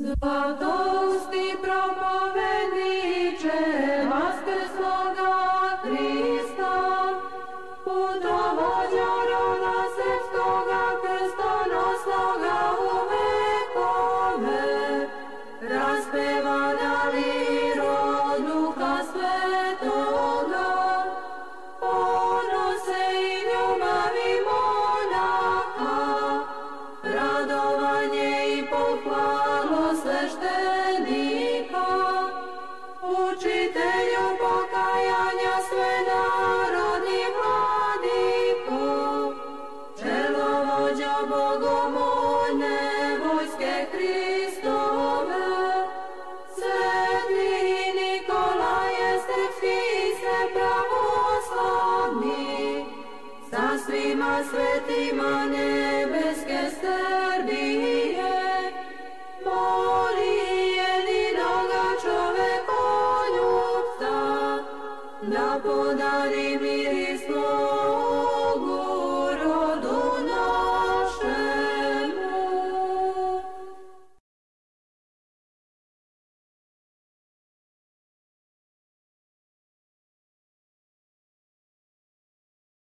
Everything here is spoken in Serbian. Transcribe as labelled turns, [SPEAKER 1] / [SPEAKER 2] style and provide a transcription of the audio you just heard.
[SPEAKER 1] Svatosti propovjedniče vaskrsloga Hrista, putovođa roda srpskoga, krstonosnoga u vekove, raspevana liro Duha Svetoga, ponose i ljubavi monaha, radovanje i pohvalu sveštenika, učitelju pokajanja sve narodni vladiku, čelovođa bogomoljne vojske Hristove, Sveti Nikolaje Srpski i sve pravoslavni, sa svima svetima nebeske Srbije, moli jedinoga čovekoljubca da podari mir